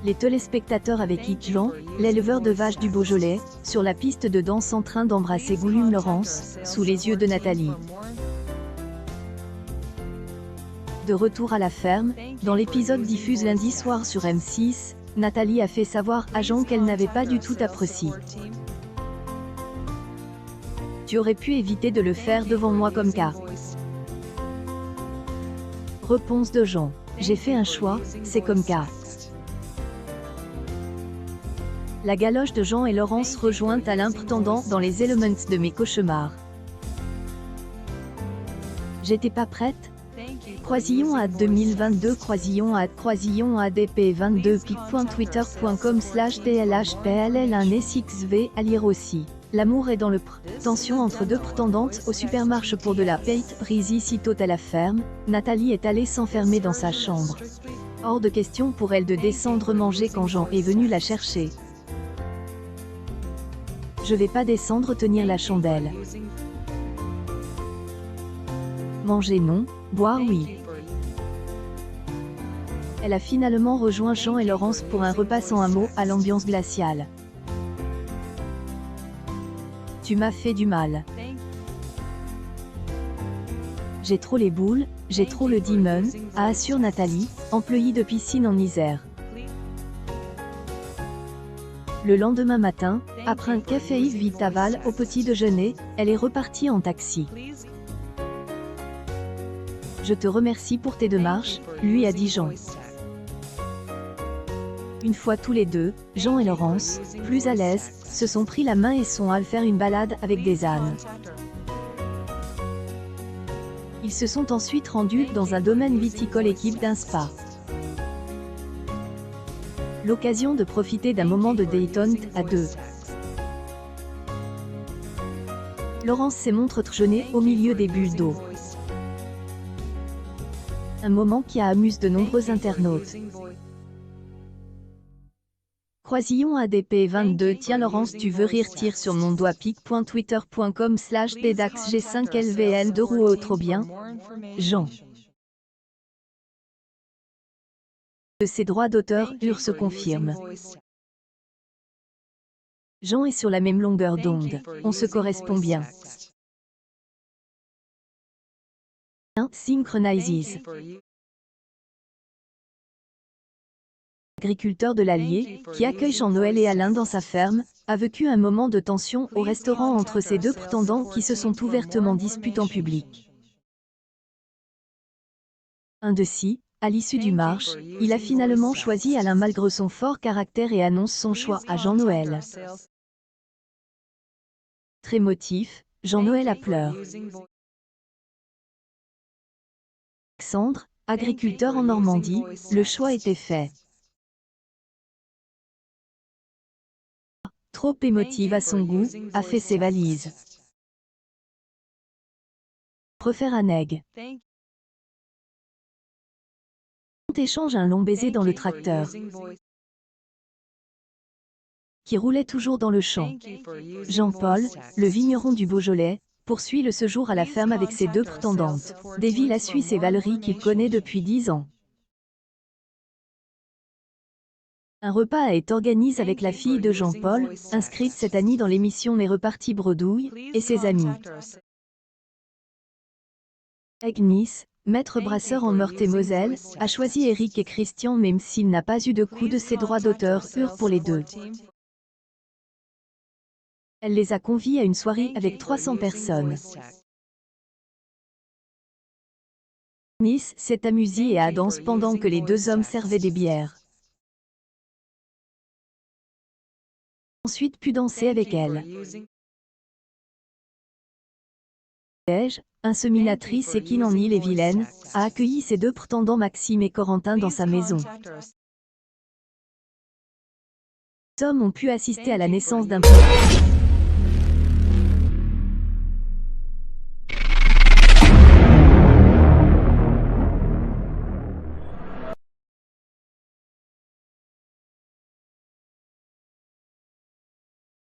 Les téléspectateurs avec Yvan, l'éleveur de vaches du Beaujolais, sur la piste de danse en train d'embrasser Goulum Laurence, sous les yeux de Nathalie. De retour à la ferme, dans l'épisode diffusé lundi soir sur M6, Nathalie a fait savoir à Jean qu'elle n'avait pas du tout apprécié. Tu aurais pu éviter de le faire devant moi comme ça. Réponse de Jean. J'ai fait un choix, c'est comme ça. La galoche de Jean et Laurence rejointe à l'imprétendant dans les Elements de mes cauchemars. J'étais pas prête. Croisillon à 2022 Croisillon à ADP22 pic.twitter.com/DLHPLL1SXV à lire aussi. L'amour est dans le tension entre deux prétendantes au supermarché pour de la pâte brisée sitôt à la ferme, Nathalie est allée s'enfermer dans sa chambre. Hors de question pour elle de descendre manger quand Jean est venu la chercher. Je vais pas descendre tenir la chandelle. Manger non, boire oui. Elle a finalement rejoint Jean et Laurence pour un repas sans un mot, à l'ambiance glaciale. Tu m'as fait du mal. J'ai trop les boules, j'ai trop le demon, a assure Nathalie, employée de piscine en Isère. Le lendemain matin, après un café Yves Vitaval au petit déjeuner, elle est repartie en taxi. Je te remercie pour tes démarches, lui a dit Jean. Une fois tous les deux, Jean et Laurence, plus à l'aise, se sont pris la main et sont allés faire une balade avec des ânes. Ils se sont ensuite rendus dans un domaine viticole équipe d'un spa. L'occasion de profiter d'un moment de détente à deux. Laurence se montre traînée au milieu des bulles d'eau. Un moment qui a amusé de nombreux internautes. Croisillon ADP22 Tiens Laurence tu veux rire tire sur mon doigt pic.twitter.com/DDAXG5LVN de Rouault trop bien. Jean. De ses droits d'auteur, se confirme. Jean est sur la même longueur d'onde, on se correspond bien. Synchronizes. Agriculteur de l'Allier, qui accueille Jean-Noël et Alain dans sa ferme, a vécu un moment de tension au restaurant entre ces deux prétendants qui se sont ouvertement disputés en public. Un de ci, à l'issue du marche, il a finalement choisi Alain malgré son fort caractère et annonce son choix à Jean-Noël. Très émotif, Jean-Noël a pleuré. Alexandre, agriculteur en Normandie, le choix était fait. Trop émotive à son goût, a fait ses valises. Préfère Aneg. On échange un long baiser dans le tracteur, qui roulait toujours dans le champ. Jean-Paul, le vigneron du Beaujolais, poursuit le séjour à la ferme avec ses deux prétendantes, Davy la Suisse et Valérie qu'il connaît depuis 10 ans. Un repas a été organisé avec la fille de Jean-Paul, inscrite cette année dans l'émission Les Reparties Bredouille, et ses amis. Agnis, maître brasseur en Meurthe-et-Moselle, a choisi Eric et Christian même s'il n'a pas eu de coup de ses droits d'auteur pour les deux. Elle les a conviés à une soirée avec 300 personnes. Nice s'est amusée et a dansé pendant que les deux hommes servaient des bières. Ensuite pu danser avec elle. Inséminatrice et qui en Ille-et-Vilaine, a accueilli ses deux prétendants Maxime et Corentin dans sa maison. Les hommes ont pu assister à la naissance d'un petit.